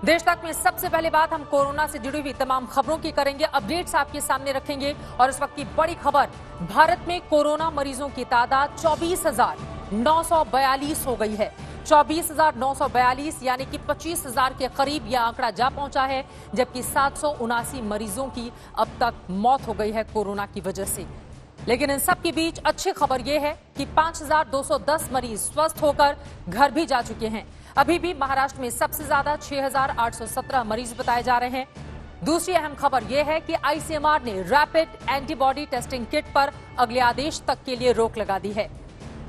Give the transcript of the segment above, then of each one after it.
देश तक में सबसे पहले बात हम कोरोना से जुड़ी हुई तमाम खबरों की करेंगे, अपडेट्स आपके सामने रखेंगे। और इस वक्त की बड़ी खबर, भारत में कोरोना मरीजों की तादाद 24,942 हो गई है। 24,942 यानी कि 25,000 के करीब यह आंकड़ा जा पहुंचा है, जबकि 779 मरीजों की अब तक मौत हो गई है कोरोना की वजह से। लेकिन इन सब के बीच अच्छी खबर यह है कि 5,210 मरीज स्वस्थ होकर घर भी जा चुके हैं। अभी भी महाराष्ट्र में सबसे ज्यादा 6,817 मरीज बताए जा रहे हैं। दूसरी अहम खबर यह है कि आईसीएमआर ने रैपिड एंटीबॉडी टेस्टिंग किट पर अगले आदेश तक के लिए रोक लगा दी है।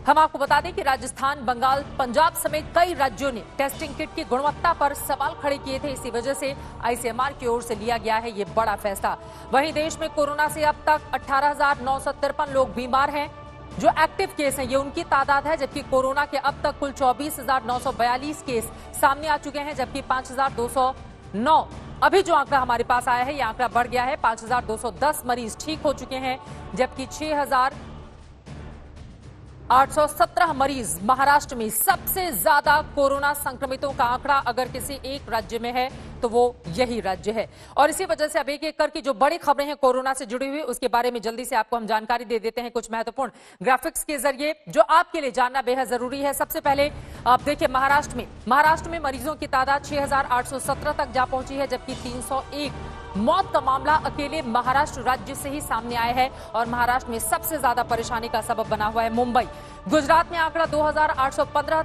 हम आपको बता दें कि राजस्थान, बंगाल, पंजाब समेत कई राज्यों ने टेस्टिंग किट की गुणवत्ता पर सवाल खड़े किए थे। इसी वजह से आईसीएमआर की ओर से लिया गया है ये बड़ा फैसला। वहीं देश में कोरोना से अब तक 18,953 लोग बीमार हैं। जो एक्टिव केस हैं ये उनकी तादाद है, जबकि कोरोना के अब तक कुल 24,942 केस सामने आ चुके हैं, जबकि 5,209 अभी जो आंकड़ा हमारे पास आया है ये आंकड़ा बढ़ गया है। 5,210 मरीज ठीक हो चुके हैं, जबकि 6,817 मरीज महाराष्ट्र में। सबसे ज्यादा कोरोना संक्रमितों का आंकड़ा अगर किसी एक राज्य में है तो वो यही राज्य है। और इसी वजह से अब एक एक करके जो बड़ी खबरें हैं कोरोना से जुड़ी हुई, उसके बारे में जल्दी से आपको हम जानकारी दे देते हैं कुछ महत्वपूर्ण ग्राफिक्स के जरिए, जो आपके लिए जानना बेहद जरूरी है। सबसे पहले आप देखिए महाराष्ट्र में मरीजों की तादाद 6,817 तक जा पहुंची है, जबकि 301 मौत का मामला अकेले महाराष्ट्र राज्य से ही सामने आया है। और महाराष्ट्र में सबसे ज्यादा परेशानी का सबब बना हुआ है मुंबई। गुजरात में आंकड़ा 2,815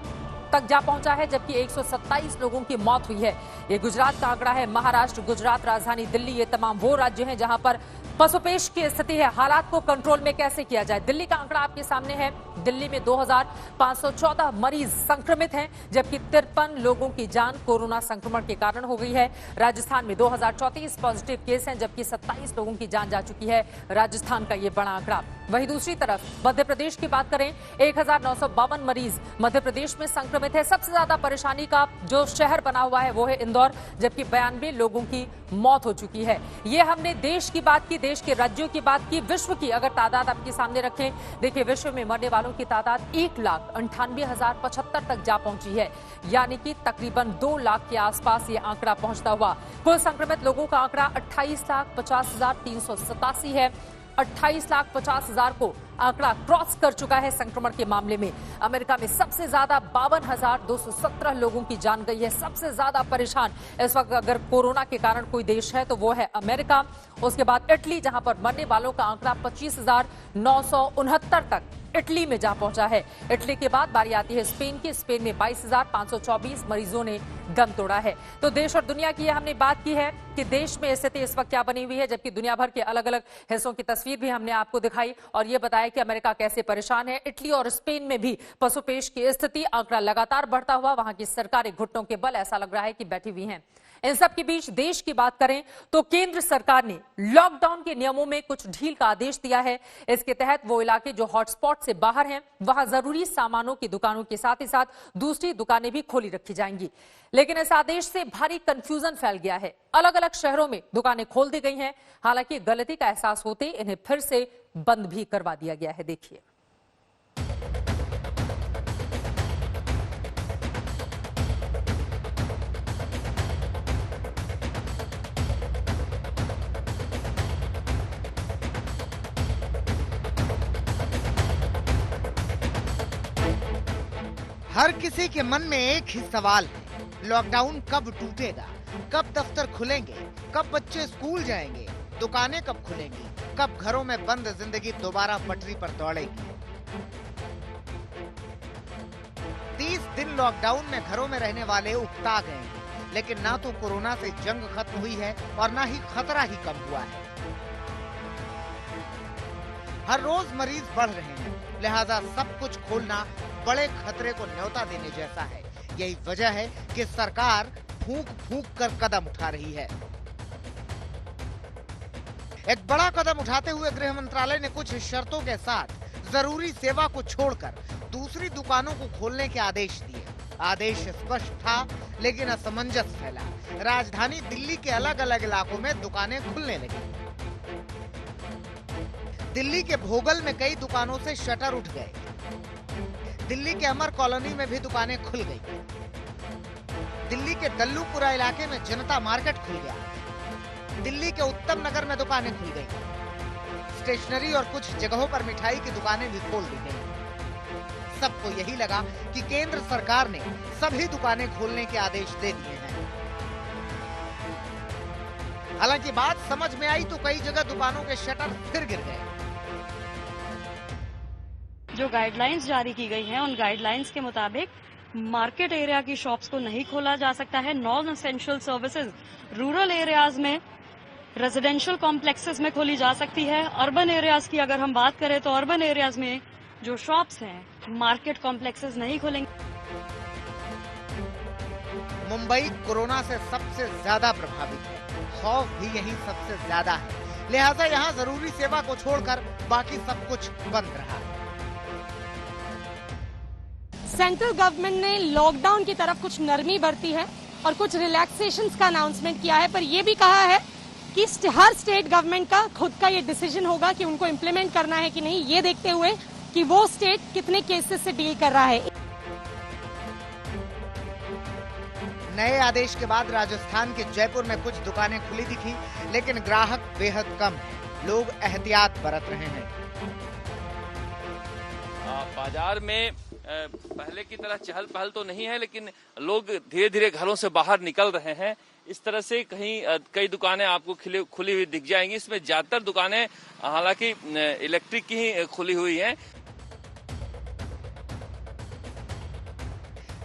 तक जा पहुंचा है, जबकि 127 लोगों की मौत हुई है। ये गुजरात का आंकड़ा है। महाराष्ट्र, गुजरात, राजधानी दिल्ली, ये तमाम वो राज्य हैं जहां पर पसोपेश की स्थिति है। हालात को कंट्रोल में कैसे किया जाए, दिल्ली का आंकड़ा आपके सामने है। दिल्ली में 2,514 मरीज संक्रमित हैं, जबकि 53 लोगों की जान कोरोना संक्रमण के कारण हो गई है। राजस्थान में 2,034 पॉजिटिव केस हैं, जबकि 27 लोगों की जान जा चुकी है। राजस्थान का ये बड़ा आंकड़ा। वहीं दूसरी तरफ मध्य प्रदेश की बात करें, 1,952 मरीज मध्य प्रदेश में संक्रमित है। सबसे ज्यादा परेशानी का जो शहर बना हुआ है वो है इंदौर, जबकि 92 लोगों की मौत हो चुकी है। ये हमने देश की बात की, देश के राज्यों की बात की। विश्व की अगर तादाद आपके सामने रखें, देखिए विश्व में मरने वालों की तादाद 1,98,075 तक जा पहुंची है, यानी कि तकरीबन 2 लाख के आसपास ये आंकड़ा पहुंचता हुआ। कुल संक्रमित लोगों का आंकड़ा 28,50,387 है। 28,50,000 को आंकड़ा क्रॉस कर चुका है संक्रमण के मामले में। अमेरिका में सबसे ज्यादा 52,217 लोगों की जान गई है। सबसे ज्यादा परेशान इस वक्त अगर कोरोना के कारण कोई देश है तो वो है अमेरिका। उसके बाद इटली, जहां पर मरने वालों का आंकड़ा 25,969 तक इटली में जा पहुंचा है। इटली के बाद बारी आती है स्पेन की। स्पेन में 22,524 मरीजों ने दम तोड़ा है। तो देश और दुनिया की हमने बात की है कि देश में स्थिति इस वक्त क्या बनी हुई है, जबकि दुनिया भर के अलग अलग हिस्सों की तस्वीर भी हमने आपको दिखाई और ये बताया कि अमेरिका कैसे परेशान है। इटली और स्पेन में भी पसोपेश की स्थिति, आंकड़ा लगातार बढ़ता हुआ। वहां की सरकारें घुटनों के बल ऐसा लग रहा है कि बैठी हुई हैं। इन सब के बीच देश की बात करें तो केंद्र सरकार ने लॉकडाउन के नियमों में कुछ ढील का आदेश दिया है। इसके तहत वो इलाके जो हॉटस्पॉट से बाहर हैं, वहां जरूरी सामानों की दुकानों के साथ ही साथ दूसरी दुकानें भी खोली रखी जाएंगी। लेकिन इस आदेश से भारी कंफ्यूजन फैल गया है। अलग अलग शहरों में दुकानें खोल दी गई हैं। हालांकि गलती का एहसास होते इन्हें फिर से बंद भी करवा दिया गया है। देखिए, हर किसी के मन में एक ही सवाल है, लॉकडाउन कब टूटेगा, कब दफ्तर खुलेंगे, कब बच्चे स्कूल जाएंगे, दुकानें कब खुलेंगी, कब घरों में बंद जिंदगी दोबारा पटरी पर दौड़ेगी। 30 दिन लॉकडाउन में घरों में रहने वाले उकता गए, लेकिन ना तो कोरोना से जंग खत्म हुई है और ना ही खतरा ही कम हुआ है। हर रोज मरीज बढ़ रहे हैं, लिहाजा सब कुछ खोलना बड़े खतरे को न्योता देने जैसा है। यही वजह है कि सरकार फूंक फूंक कर कदम उठा रही है। एक बड़ा कदम उठाते हुए गृह मंत्रालय ने कुछ शर्तों के साथ जरूरी सेवा को छोड़कर दूसरी दुकानों को खोलने के आदेश दिए। आदेश स्पष्ट था, लेकिन असमंजस फैला। राजधानी दिल्ली के अलग अलग इलाकों में दुकानें खुलने लगी। दिल्ली के भोगल में कई दुकानों से शटर उठ गए। दिल्ली के अमर कॉलोनी में भी दुकानें खुल गई। दिल्ली के दल्लूपुरा इलाके में जनता मार्केट खुल गया। दिल्ली के उत्तम नगर में दुकानें खुल गई। स्टेशनरी और कुछ जगहों पर मिठाई की दुकानें भी खोल दी गई। सबको यही लगा कि केंद्र सरकार ने सभी दुकानें खोलने के आदेश दे दिए हैं। हालांकि बात समझ में आई तो कई जगह दुकानों के शटर फिर गिर गए। जो गाइडलाइंस जारी की गई हैं, उन गाइडलाइंस के मुताबिक मार्केट एरिया की शॉप्स को नहीं खोला जा सकता है। Non essential services rural areas में, रेजिडेंशियल कॉम्प्लेक्सेस में खोली जा सकती है। अर्बन एरियाज की अगर हम बात करें तो अर्बन एरियाज में जो शॉप्स हैं, मार्केट कॉम्प्लेक्सेस नहीं खोलेंगे। मुंबई कोरोना से सबसे ज्यादा प्रभावित है, खौफ भी यही सबसे ज्यादा है, लिहाजा यहाँ जरूरी सेवा को छोड़कर बाकी सब कुछ बंद रहा। सेंट्रल गवर्नमेंट ने लॉकडाउन की तरफ कुछ नरमी बरती है और कुछ रिलैक्सेशंस का अनाउंसमेंट किया है, पर यह भी कहा है कि हर स्टेट गवर्नमेंट का खुद का ये डिसीजन होगा कि उनको इम्प्लीमेंट करना है कि नहीं, ये देखते हुए कि वो स्टेट कितने केसेस से डील कर रहा है। नए आदेश के बाद राजस्थान के जयपुर में कुछ दुकानें खुली दिखी, लेकिन ग्राहक बेहद कम है। लोग एहतियात बरत रहे हैं। बाजार में पहले की तरह चहल पहल तो नहीं है, लेकिन लोग धीरे धीरे घरों से बाहर निकल रहे हैं। इस तरह से कई दुकानें आपको खुली हुई दिख जाएंगी। इसमें ज्यादातर दुकानें हालांकि इलेक्ट्रिक की ही खुली हुई हैं।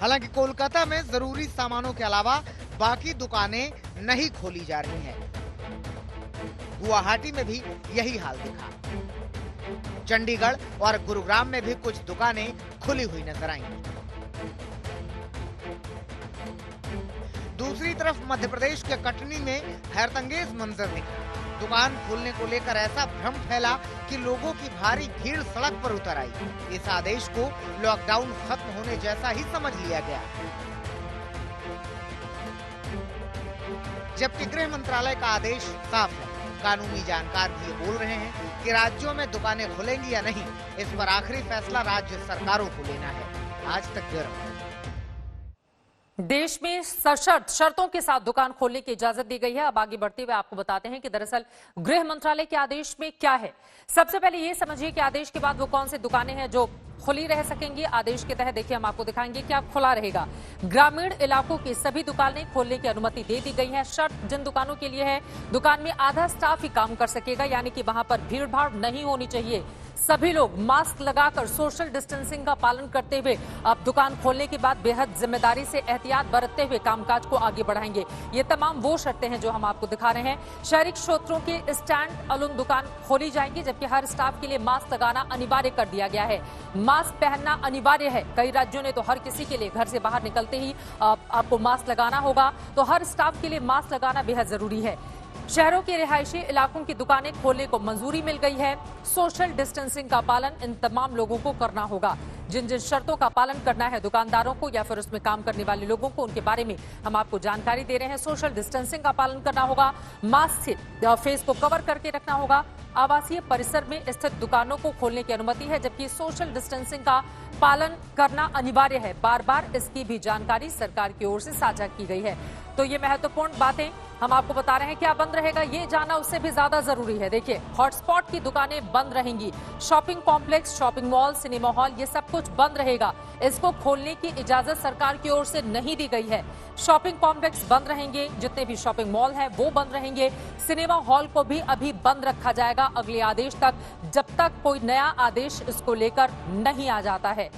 हालांकि कोलकाता में जरूरी सामानों के अलावा बाकी दुकानें नहीं खोली जा रही हैं। गुवाहाटी में भी यही हाल दिखा। चंडीगढ़ और गुरुग्राम में भी कुछ दुकानें खुली हुई नजर आईं। दूसरी तरफ मध्य प्रदेश के कटनी में हैरतअंगेज मंजर दिखा। दुकान खोलने को लेकर ऐसा भ्रम फैला कि लोगों की भारी भीड़ सड़क पर उतर आई। इस आदेश को लॉकडाउन खत्म होने जैसा ही समझ लिया गया, जबकि गृह मंत्रालय का आदेश साफ है। कानूनी जानकार भी ये बोल रहे हैं कि राज्यों में दुकानें खुलेंगी या नहीं, इस पर आखिरी फैसला राज्य सरकारों को लेना है। आज तक ब्यूरो। देश में सशर्त शर्तों के साथ दुकान खोलने की इजाजत दी गई है। अब आगे बढ़ते हुए आपको बताते हैं कि दरअसल गृह मंत्रालय के आदेश में क्या है। सबसे पहले ये समझिए कि आदेश के बाद वो कौन सी दुकानें हैं जो खुली रह सकेंगी। आदेश के तहत देखिए हम आपको दिखाएंगे क्या खुला रहेगा। ग्रामीण इलाकों की सभी दुकानें खोलने की अनुमति दे दी गई है। शर्त जिन दुकानों के लिए है, दुकान में आधा स्टाफ ही काम कर सकेगा, यानी कि वहां पर भीड़ भाड़ नहीं होनी चाहिए। सभी लोग मास्क लगाकर सोशल डिस्टेंसिंग का पालन करते हुए अब दुकान खोलने के बाद बेहद जिम्मेदारी से एहतियात बरतते हुए कामकाज को आगे बढ़ाएंगे। ये तमाम वो शर्तें हैं जो हम आपको दिखा रहे हैं। शहरी क्षेत्रों के स्टैंड अलोन दुकान खोली जाएंगी, जबकि हर स्टाफ के लिए मास्क लगाना अनिवार्य कर दिया गया है। मास्क पहनना अनिवार्य है। कई राज्यों ने तो हर किसी के लिए घर से बाहर निकलते ही आपको मास्क लगाना होगा, तो हर स्टाफ के लिए मास्क लगाना बेहद जरूरी है। शहरों के रिहायशी इलाकों की दुकानें खोलने को मंजूरी मिल गई है। सोशल डिस्टेंसिंग का पालन इन तमाम लोगों को करना होगा। जिन जिन शर्तों का पालन करना है दुकानदारों को या फिर उसमें काम करने वाले लोगों को, उनके बारे में हम आपको जानकारी दे रहे हैं। सोशल डिस्टेंसिंग का पालन करना होगा, मास्क से फेस को कवर करके रखना होगा। आवासीय परिसर में स्थित दुकानों को खोलने की अनुमति है, जबकि सोशल डिस्टेंसिंग का पालन करना अनिवार्य है। बार बार इसकी भी जानकारी सरकार की ओर से साझा की गई है। तो ये महत्वपूर्ण बातें हम आपको बता रहे हैं। क्या बंद रहेगा ये जानना उससे भी ज्यादा जरूरी है। देखिए, हॉटस्पॉट की दुकानें बंद रहेंगी। Shopping complex, shopping mall, cinema hall, ये सब कुछ बंद रहेगा। इसको खोलने की इजाजत सरकार की ओर से नहीं दी गई है। शॉपिंग कॉम्प्लेक्स बंद रहेंगे, जितने भी शॉपिंग मॉल हैं वो बंद रहेंगे। सिनेमा हॉल को भी अभी बंद रखा जाएगा अगले आदेश तक, जब तक कोई नया आदेश इसको लेकर नहीं आ जाता है।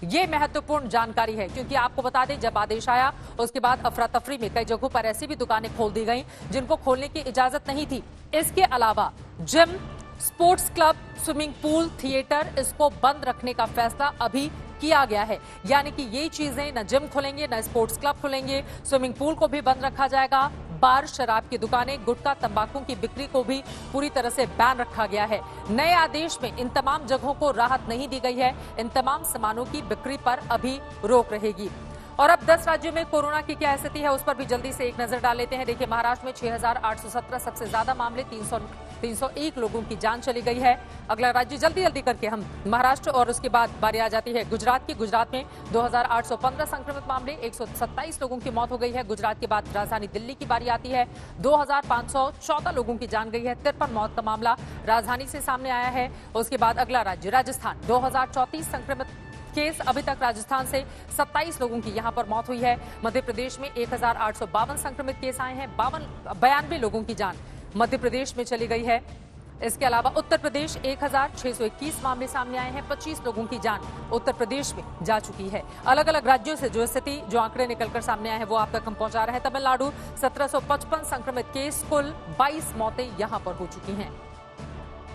ये महत्वपूर्ण जानकारी है, क्योंकि आपको बता दें जब आदेश आया उसके बाद अफरा तफरी में कई जगहों पर ऐसी भी दुकानें खोल दी गई जिनको खोलने की इजाजत नहीं थी। इसके अलावा gym, sports club, swimming pool, theatre, इसको बंद रखने का फैसला अभी किया गया है। यानी कि ये चीजें न जिम खुलेंगे, न स्पोर्ट्स क्लब खुलेंगे, स्विमिंग पूल को भी बंद रखा जाएगा। बार, शराब की दुकानें, गुटखा, तंबाकू की बिक्री को भी पूरी तरह से बैन रखा गया है। नए आदेश में इन तमाम जगहों को राहत नहीं दी गई है। इन तमाम सामानों की बिक्री पर अभी रोक रहेगी। और अब 10 राज्यों में कोरोना की क्या स्थिति है उस पर भी जल्दी से एक नजर डाल लेते हैं। देखिए, महाराष्ट्र में 6,817 सबसे ज्यादा मामले, 301 लोगों की जान चली गई है। अगला राज्य जल्दी करके हम महाराष्ट्र और उसके बाद बारी आ जाती है गुजरात की। गुजरात में 2,815 संक्रमित मामले, 127 लोगों की मौत हो गई है। गुजरात के बाद राजधानी दिल्ली की बारी आती है। 2,514 लोगों की जान गई है। 53 मौत का मामला राजधानी से सामने आया है। उसके बाद अगला राज्य राजस्थान, 2,034 संक्रमित केस अभी तक राजस्थान से 27 लोगों की यहां पर मौत हुई है। मध्य प्रदेश में 1,852 संक्रमित केस आए हैं। 92 लोगों की जान मध्य प्रदेश में चली गई है। इसके अलावा उत्तर प्रदेश 1,621 मामले सामने आए हैं। 25 लोगों की जान उत्तर प्रदेश में जा चुकी है। अलग अलग राज्यों से जो स्थिति, जो आंकड़े निकलकर सामने आए हैं वो आप तक हम पहुंचा रहे हैं। तमिलनाडु 1755 संक्रमित केस, कुल 22 मौतें यहां पर हो चुकी हैं।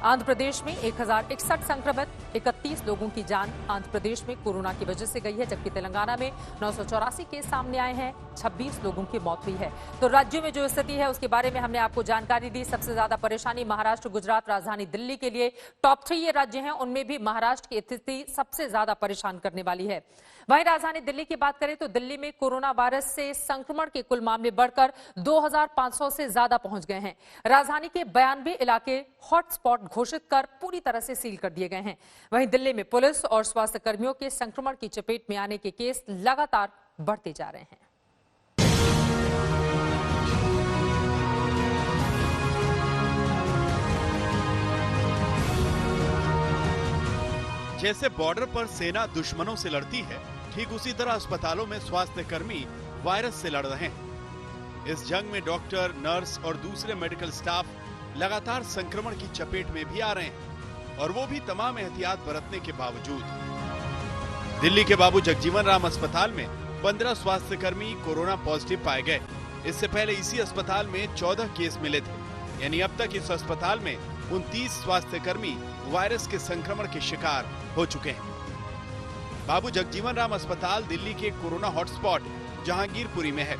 आंध्र प्रदेश में 1,061 संक्रमित, 31 लोगों की जान आंध्र प्रदेश में कोरोना की वजह से गई है। जबकि तेलंगाना में 984 केस सामने आए हैं, 26 लोगों की मौत हुई है। तो राज्यों में जो स्थिति है उसके बारे में हमने आपको जानकारी दी। सबसे ज्यादा परेशानी महाराष्ट्र, गुजरात, राजधानी दिल्ली के लिए टॉप 3 ये राज्य हैं, उनमें भी महाराष्ट्र की स्थिति सबसे ज्यादा परेशान करने वाली है। वहीं राजधानी दिल्ली की बात करें तो दिल्ली में कोरोना वायरस से संक्रमण के कुल मामले बढ़कर 2,500 से ज्यादा पहुंच गए हैं। राजधानी के 92 इलाके हॉटस्पॉट घोषित कर पूरी तरह से सील कर दिए गए हैं। वहीं दिल्ली में पुलिस और स्वास्थ्य कर्मियों के संक्रमण की चपेट में आने के केस लगातार बढ़ते जा रहे हैं। जैसे बॉर्डर पर सेना दुश्मनों से लड़ती है, ठीक उसी तरह अस्पतालों में स्वास्थ्य कर्मी वायरस से लड़ रहे हैं। इस जंग में डॉक्टर, नर्स और दूसरे मेडिकल स्टाफ लगातार संक्रमण की चपेट में भी आ रहे हैं, और वो भी तमाम एहतियात बरतने के बावजूद। दिल्ली के बाबू जगजीवन राम अस्पताल में 15 स्वास्थ्य कर्मी कोरोना पॉजिटिव पाए गए। इससे पहले इसी अस्पताल में 14 केस मिले थे, यानी अब तक इस अस्पताल में 29 स्वास्थ्य कर्मी वायरस के संक्रमण के शिकार हो चुके हैं। बाबू जगजीवन राम अस्पताल दिल्ली के कोरोना हॉटस्पॉट जहांगीरपुरी में है।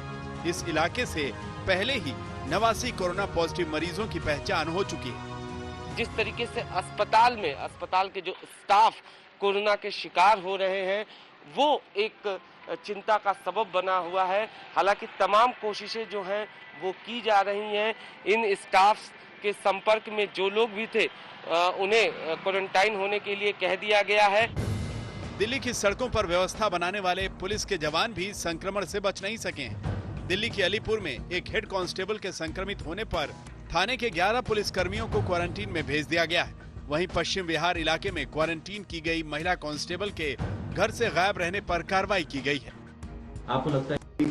इस इलाके से पहले ही 89 कोरोना पॉजिटिव मरीजों की पहचान हो चुकी है। जिस तरीके से अस्पताल के जो स्टाफ कोरोना के शिकार हो रहे हैं, वो एक चिंता का सबब बना हुआ है। हालांकि तमाम कोशिशें जो हैं वो की जा रही हैं। इन स्टाफ के संपर्क में जो लोग भी थे उन्हें क्वारंटाइन होने के लिए कह दिया गया है। दिल्ली की सड़कों पर व्यवस्था बनाने वाले पुलिस के जवान भी संक्रमण से बच नहीं सके हैं। दिल्ली के अलीपुर में एक हेड कांस्टेबल के संक्रमित होने पर थाने के 11 पुलिस कर्मियों को क्वारंटीन में भेज दिया गया है। वहीं पश्चिम बिहार इलाके में क्वारंटीन की गई महिला कांस्टेबल के घर से गायब रहने पर कार्रवाई की गई है। आपको लगता है कि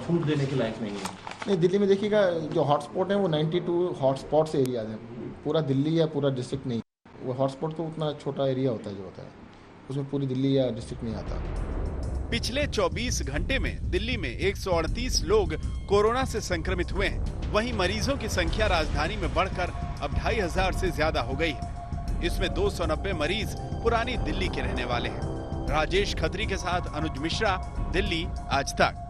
छूट देने के लायक नहीं है? नहीं, दिल्ली में देखिएगा जो हॉटस्पॉट है वो 92 हॉटस्पॉट्स एरिया है। पूरा दिल्ली या पूरा डिस्ट्रिक्ट नहीं। वो हॉटस्पॉट तो उतना छोटा एरिया होता है जो होता है, उसमें पूरी दिल्ली या डिस्ट्रिक्ट नहीं आता। पिछले 24 घंटे में दिल्ली में 138 लोग कोरोना से संक्रमित हुए हैं। वहीं मरीजों की संख्या राजधानी में बढ़कर अब 2,500 से ज्यादा हो गई है। इसमें 290 मरीज पुरानी दिल्ली के रहने वाले हैं। राजेश खत्री के साथ अनुज मिश्रा, दिल्ली आज तक।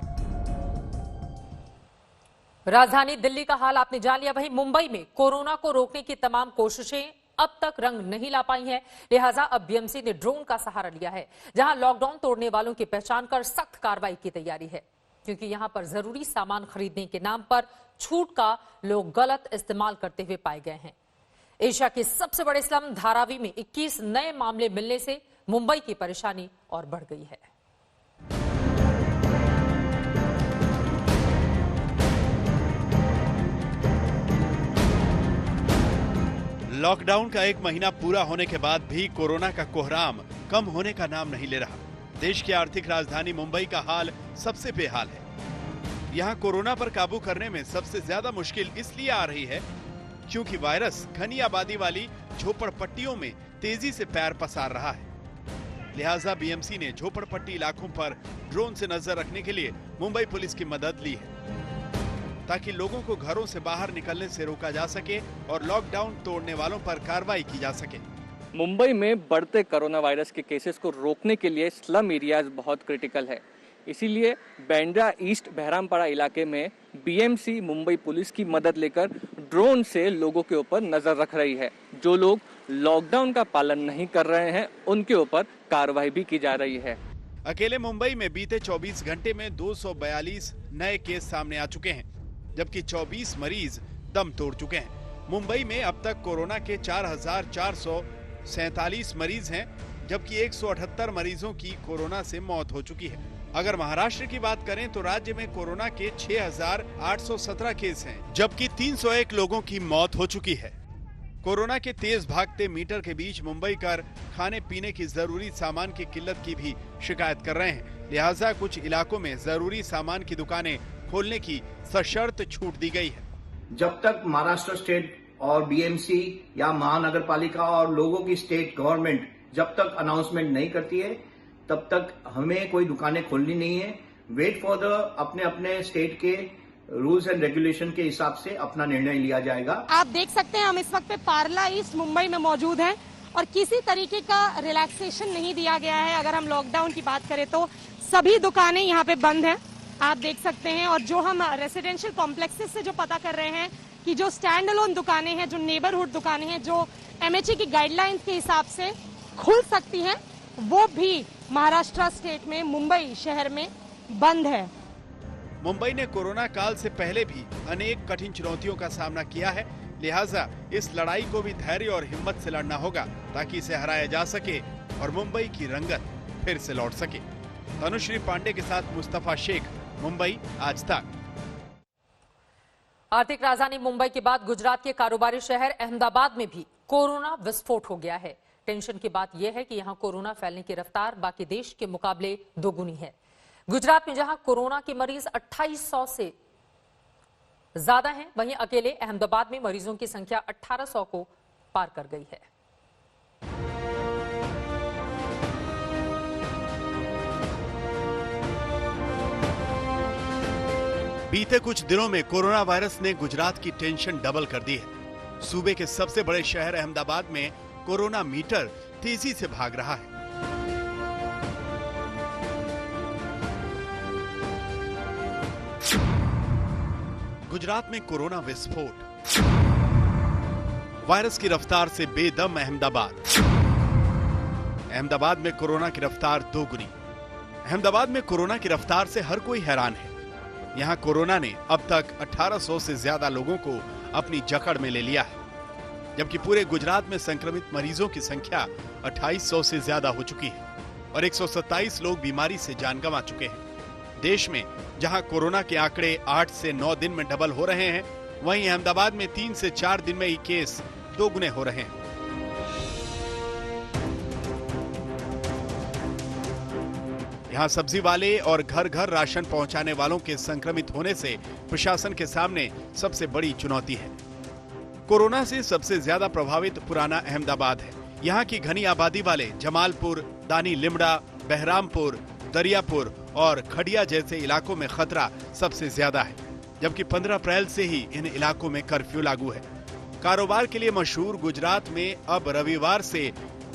राजधानी दिल्ली का हाल आपने जान लिया। वहीं मुंबई में कोरोना को रोकने की तमाम कोशिशें अब तक रंग नहीं ला पाई हैं, लिहाजा अब बीएमसी ने ड्रोन का सहारा लिया है, जहां लॉकडाउन तोड़ने वालों की पहचान कर सख्त कार्रवाई की तैयारी है। क्योंकि यहां पर जरूरी सामान खरीदने के नाम पर छूट का लोग गलत इस्तेमाल करते हुए पाए गए हैं। एशिया के सबसे बड़े स्लम धारावी में 21 नए मामले मिलने से मुंबई की परेशानी और बढ़ गई है। लॉकडाउन का 1 महीना पूरा होने के बाद भी कोरोना का कोहराम कम होने का नाम नहीं ले रहा। देश की आर्थिक राजधानी मुंबई का हाल सबसे बेहाल है। यहाँ कोरोना पर काबू करने में सबसे ज्यादा मुश्किल इसलिए आ रही है क्योंकि वायरस घनी आबादी वाली झोपड़पट्टियों में तेजी से पैर पसार रहा है। लिहाजा बीएमसी ने झोपड़पट्टी इलाकों पर ड्रोन से नजर रखने के लिए मुंबई पुलिस की मदद ली है, ताकि लोगों को घरों से बाहर निकलने से रोका जा सके और लॉकडाउन तोड़ने वालों पर कार्रवाई की जा सके। मुंबई में बढ़ते कोरोना वायरस के केसेस को रोकने के लिए स्लम एरियाज बहुत क्रिटिकल है। इसीलिए बांद्रा ईस्ट बहरामपाड़ा इलाके में बीएमसी मुंबई पुलिस की मदद लेकर ड्रोन से लोगों के ऊपर नजर रख रही है। जो लोग लॉकडाउन का पालन नहीं कर रहे हैं उनके ऊपर कार्रवाई भी की जा रही है। अकेले मुंबई में बीते 24 घंटे में 242 नए केस सामने आ चुके हैं, जबकि 24 मरीज दम तोड़ चुके हैं। मुंबई में अब तक कोरोना के 4,447 मरीज हैं, जबकि 178 मरीजों की कोरोना से मौत हो चुकी है। अगर महाराष्ट्र की बात करें तो राज्य में कोरोना के 6,817 केस हैं, जबकि 301 लोगों की मौत हो चुकी है। कोरोना के तेज भागते मीटर के बीच मुंबई कर खाने पीने की जरूरी सामान की किल्लत की भी शिकायत कर रहे हैं। लिहाजा कुछ इलाकों में जरूरी सामान की दुकानें खोलने की सशर्त छूट दी गई है। जब तक महाराष्ट्र स्टेट और बीएमसी या महानगर पालिका और लोगों की स्टेट गवर्नमेंट जब तक अनाउंसमेंट नहीं करती है, तब तक हमें कोई दुकानें खोलनी नहीं है। वेट फॉर द अपने अपने स्टेट के रूल्स एंड रेगुलेशन के हिसाब से अपना निर्णय लिया जाएगा। आप देख सकते हैं हम इस वक्त पे पार्ला ईस्ट मुंबई में मौजूद हैं और किसी तरीके का रिलैक्सेशन नहीं दिया गया है। अगर हम लॉकडाउन की बात करें तो सभी दुकानें यहाँ पे बंद हैं, आप देख सकते हैं। और जो हम रेसिडेंशियल कॉम्प्लेक्सेस से जो पता कर रहे हैं कि जो स्टैंड अलोन दुकानें हैं, जो नेबरहुड दुकानें हैं, जो एमएचए की गाइडलाइंस के हिसाब से खुल सकती हैं, वो भी महाराष्ट्र स्टेट में मुंबई शहर में बंद है। मुंबई ने कोरोना काल से पहले भी अनेक कठिन चुनौतियों का सामना किया है, लिहाजा इस लड़ाई को भी धैर्य और हिम्मत से लड़ना होगा ताकि इसे हराया जा सके और मुंबई की रंगत फिर से लौट सके। तनुश्री पांडे के साथ मुस्तफा शेख, मुंबई आज तक। आर्थिक राजधानी मुंबई के बाद गुजरात के कारोबारी शहर अहमदाबाद में भी कोरोना विस्फोट हो गया है। टेंशन की बात यह है कि यहां कोरोना फैलने की रफ्तार बाकी देश के मुकाबले दोगुनी है। गुजरात में जहां कोरोना के मरीज 2800 से ज्यादा हैं, वहीं अकेले अहमदाबाद में मरीजों की संख्या 1800 को पार कर गई है। बीते कुछ दिनों में कोरोना वायरस ने गुजरात की टेंशन डबल कर दी है। सूबे के सबसे बड़े शहर अहमदाबाद में कोरोना मीटर तेजी से भाग रहा है। गुजरात में कोरोना विस्फोट, वायरस की रफ्तार से बेदम अहमदाबाद में कोरोना की रफ्तार दोगुनी। अहमदाबाद में कोरोना की रफ्तार से हर कोई हैरान है। यहां कोरोना ने अब तक 1800 से ज्यादा लोगों को अपनी जकड़ में ले लिया है, जबकि पूरे गुजरात में संक्रमित मरीजों की संख्या 2800 से ज्यादा हो चुकी है और 127 लोग बीमारी से जान गंवा चुके हैं। देश में जहां कोरोना के आंकड़े 8 से 9 दिन में डबल हो रहे हैं, वहीं अहमदाबाद में 3 से 4 दिन में ही केस दोगुने हो रहे हैं। यहां सब्जी वाले और घर घर राशन पहुंचाने वालों के संक्रमित होने से प्रशासन के सामने सबसे बड़ी चुनौती है। कोरोना से सबसे ज्यादा प्रभावित पुराना अहमदाबाद है। यहाँ की घनी आबादी वाले जमालपुर, दानी लिमड़ा, बहरामपुर, दरियापुर और खड़िया जैसे इलाकों में खतरा सबसे ज्यादा है, जबकि 15 अप्रैल से ही इन इलाकों में कर्फ्यू लागू है। कारोबार के लिए मशहूर गुजरात में अब रविवार से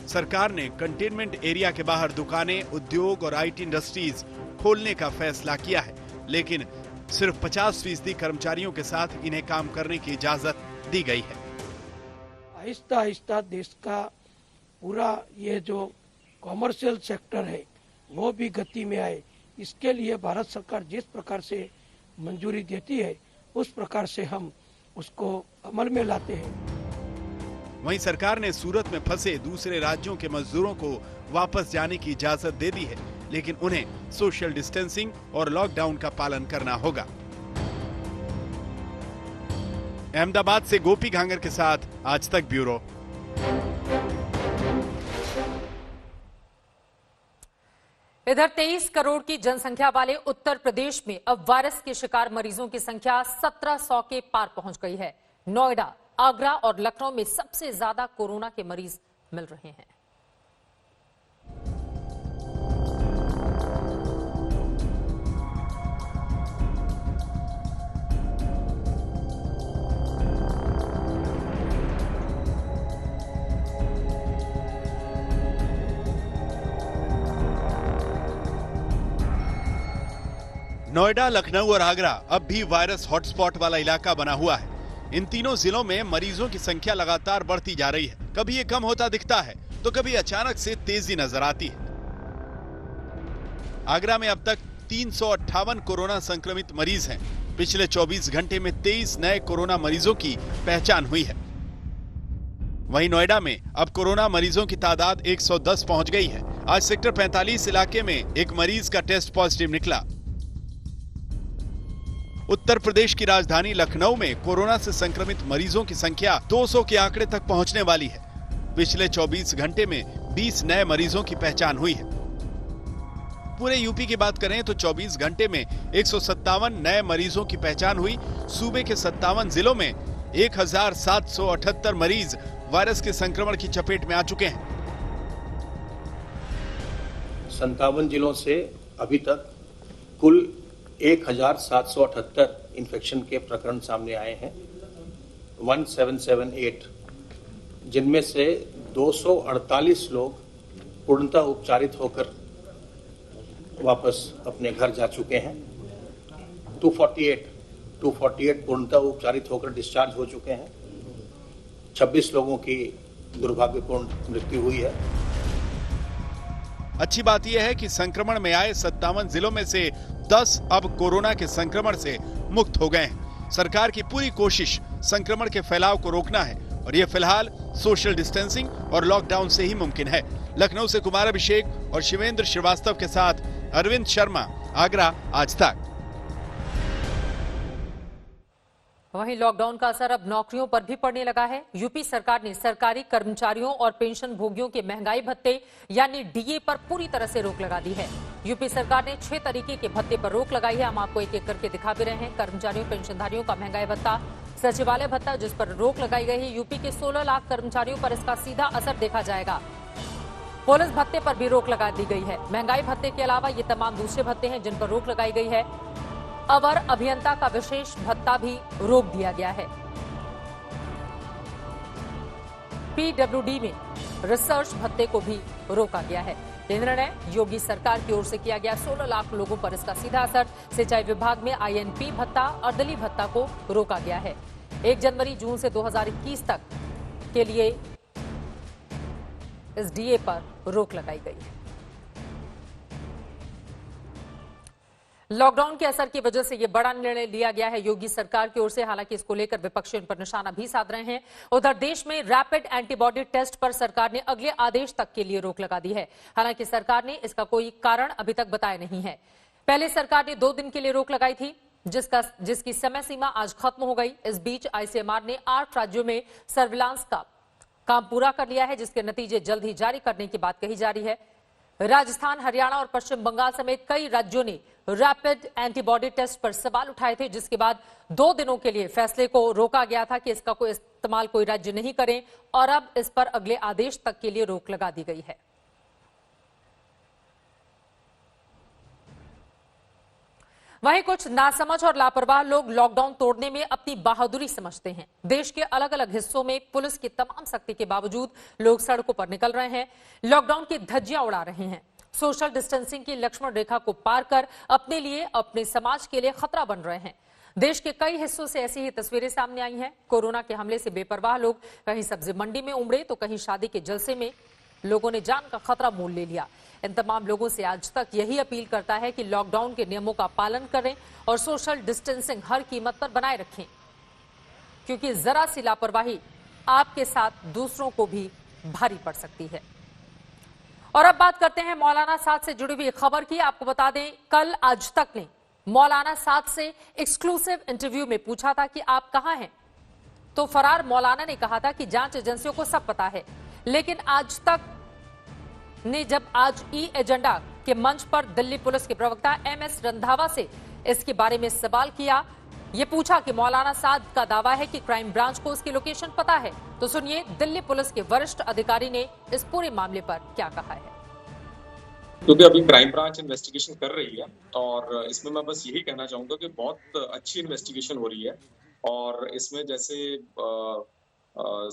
सरकार ने कंटेनमेंट एरिया के बाहर दुकानें, उद्योग और आईटी इंडस्ट्रीज खोलने का फैसला किया है, लेकिन सिर्फ 50% कर्मचारियों के साथ इन्हें काम करने की इजाजत दी गई है। आहिस्ता आहिस्ता देश का पूरा ये जो कॉमर्शियल सेक्टर है वो भी गति में आए, इसके लिए भारत सरकार जिस प्रकार से मंजूरी देती है उस प्रकार से हम उसको अमल में लाते हैं। वहीं सरकार ने सूरत में फंसे दूसरे राज्यों के मजदूरों को वापस जाने की इजाजत दे दी है, लेकिन उन्हें सोशल डिस्टेंसिंग और लॉकडाउन का पालन करना होगा। अहमदाबाद से गोपी घांगर के साथ आज तक ब्यूरो। इधर 23 करोड़ की जनसंख्या वाले उत्तर प्रदेश में अब वायरस के शिकार मरीजों की संख्या 1700 के पार पहुंच गई है। नोएडा, आगरा और लखनऊ में सबसे ज्यादा कोरोना के मरीज मिल रहे हैं। नोएडा, लखनऊ और आगरा अब भी वायरस हॉटस्पॉट वाला इलाका बना हुआ है। इन तीनों जिलों में मरीजों की संख्या लगातार बढ़ती जा रही है। कभी ये कम होता दिखता है तो कभी अचानक से तेजी नजर आती है। आगरा में अब तक 358 कोरोना संक्रमित मरीज हैं। पिछले 24 घंटे में 23 नए कोरोना मरीजों की पहचान हुई है। वहीं नोएडा में अब कोरोना मरीजों की तादाद 110 पहुंच गई है। आज सेक्टर 45 इलाके में एक मरीज का टेस्ट पॉजिटिव निकला। उत्तर प्रदेश की राजधानी लखनऊ में कोरोना से संक्रमित मरीजों की संख्या 200 के आंकड़े तक पहुंचने वाली है। पिछले 24 घंटे में 20 नए मरीजों की पहचान हुई है। पूरे यूपी की बात करें तो 24 घंटे में 157 नए मरीजों की पहचान हुई। सूबे के 57 जिलों में 1778 मरीज वायरस के संक्रमण की चपेट में आ चुके हैं। 57 जिलों से अभी तक कुल 1778 इन्फेक्शन के प्रकरण सामने आए हैं, 1778, जिनमें से 248 लोग पूर्णतः उपचारित होकर वापस अपने घर जा चुके हैं। 248 पूर्णतः उपचारित होकर डिस्चार्ज हो चुके हैं। 26 लोगों की दुर्भाग्यपूर्ण मृत्यु हुई है। अच्छी बात यह है कि संक्रमण में आए 57 जिलों में से 10 अब कोरोना के संक्रमण से मुक्त हो गए हैं। सरकार की पूरी कोशिश संक्रमण के फैलाव को रोकना है और ये फिलहाल सोशल डिस्टेंसिंग और लॉकडाउन से ही मुमकिन है। लखनऊ से कुमार अभिषेक और शिवेंद्र श्रीवास्तव के साथ अरविंद शर्मा, आगरा, आज तक। वहीं लॉकडाउन का असर अब नौकरियों पर भी पड़ने लगा है। यूपी सरकार ने सरकारी कर्मचारियों और पेंशन भोगियों के महंगाई भत्ते यानी डीए पर पूरी तरह से रोक लगा दी है। यूपी सरकार ने 6 तरीके के भत्ते पर रोक लगाई है। हम आपको एक एक करके दिखा भी रहे हैं। कर्मचारियों पेंशनधारियों का महंगाई भत्ता, सचिवालय भत्ता जिस पर रोक लगाई गई है। यूपी के 16 लाख कर्मचारियों पर इसका सीधा असर देखा जाएगा। पुलिस भत्ते पर भी रोक लगा दी गई है। महंगाई भत्ते के अलावा ये तमाम दूसरे भत्ते हैं जिन पर रोक लगाई गई है। अवर अभियंता का विशेष भत्ता भी रोक दिया गया है। पीडब्ल्यूडी में रिसर्च भत्ते को भी रोका गया है। यह निर्णय योगी सरकार की ओर से किया गया। 16 लाख लोगों पर इसका सीधा असर। सिंचाई विभाग में आईएनपी भत्ता, अर्दली भत्ता को रोका गया है। 1 जनवरी जून से 2021 तक के लिए इस डीए पर रोक लगाई गई है। लॉकडाउन के असर की वजह से यह बड़ा निर्णय लिया गया है योगी सरकार की ओर से। हालांकि इसको लेकर विपक्षी उन पर निशाना भी साध रहे हैं। उधर देश में रैपिड एंटीबॉडी टेस्ट पर सरकार ने अगले आदेश तक के लिए रोक लगा दी है। हालांकि सरकार ने इसका कोई कारण अभी तक बताया नहीं है। पहले सरकार ने 2 दिन के लिए रोक लगाई थी, जिसकी समय सीमा आज खत्म हो गई। इस बीच आईसीएमआर ने 8 राज्यों में सर्विलांस का काम पूरा कर लिया है, जिसके नतीजे जल्द ही जारी करने की बात कही जा रही है। राजस्थान, हरियाणा और पश्चिम बंगाल समेत कई राज्यों ने रैपिड एंटीबॉडी टेस्ट पर सवाल उठाए थे, जिसके बाद 2 दिनों के लिए फैसले को रोका गया था कि इसका कोई इस्तेमाल कोई राज्य नहीं करें और अब इस पर अगले आदेश तक के लिए रोक लगा दी गई है। वहीं कुछ नासमझ और लापरवाह लोग लॉकडाउन तोड़ने में अपनी बहादुरी समझते हैं। देश के अलग अलग हिस्सों में पुलिस की तमाम सख्ती के बावजूद लोग सड़कों पर निकल रहे हैं, लॉकडाउन की धज्जियां उड़ा रहे हैं। सोशल डिस्टेंसिंग की लक्ष्मण रेखा को पार कर अपने लिए, अपने समाज के लिए खतरा बन रहे हैं। देश के कई हिस्सों से ऐसी ही तस्वीरें सामने आई हैं। कोरोना के हमले से बेपरवाह लोग कहीं सब्जी मंडी में उमड़े तो कहीं शादी के जलसे में लोगों ने जान का खतरा मोल ले लिया। इन तमाम लोगों से आज तक यही अपील करता है कि लॉकडाउन के नियमों का पालन करें और सोशल डिस्टेंसिंग हर कीमत पर बनाए रखें, क्योंकि जरा सी लापरवाही आपके साथ दूसरों को भी भारी पड़ सकती है। और अब बात करते हैं मौलाना साद से जुड़ी हुई खबर की। आपको बता दें, कल आज तक ने मौलाना साद से एक्सक्लूसिव इंटरव्यू में पूछा था कि आप कहां हैं, तो फरार मौलाना ने कहा था कि जांच एजेंसियों को सब पता है। लेकिन आज तक ने जब आज ई एजेंडा के मंच पर दिल्ली पुलिस के प्रवक्ता एमएस रंधावा से इसके बारे में सवाल किया, ये पूछा कि मौलाना साद का दावा है कि क्राइम ब्रांच को उसकी लोकेशन पता है। तो सुनिए दिल्ली पुलिस के वरिष्ठ अधिकारी ने इस पूरे मामले पर क्या कहा है। क्योंकि अभी क्राइम ब्रांच इन्वेस्टिगेशन कर रही है और इसमें मैं बस यही कहना चाहूंगा कि बहुत अच्छी इन्वेस्टिगेशन हो रही है। और इसमें जैसे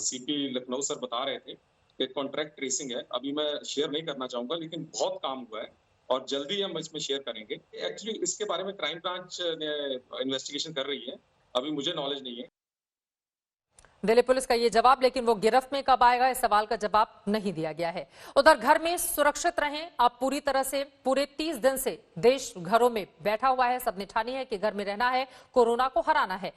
सीपी लखनऊ सर बता रहे थे कि कॉन्ट्रैक्ट ट्रेसिंग है, अभी मैं शेयर नहीं करना चाहूंगा, लेकिन बहुत काम हुआ है और जल्दी हम इसमें शेयर करेंगे। एक्चुअली इसके बारे में क्राइम ब्रांच ने इन्वेस्टिगेशन कर रही है, अभी मुझे नॉलेज नहीं है। दिल्ली पुलिस का ये जवाब, लेकिन वो गिरफ्त में कब आएगा इस सवाल का जवाब नहीं दिया गया है। उधर घर में सुरक्षित रहें। अब पूरी तरह से पूरे 30 दिन से देश घरों में बैठा हुआ है। सबने ठानी है कि घर में रहना है, कोरोना को हराना है।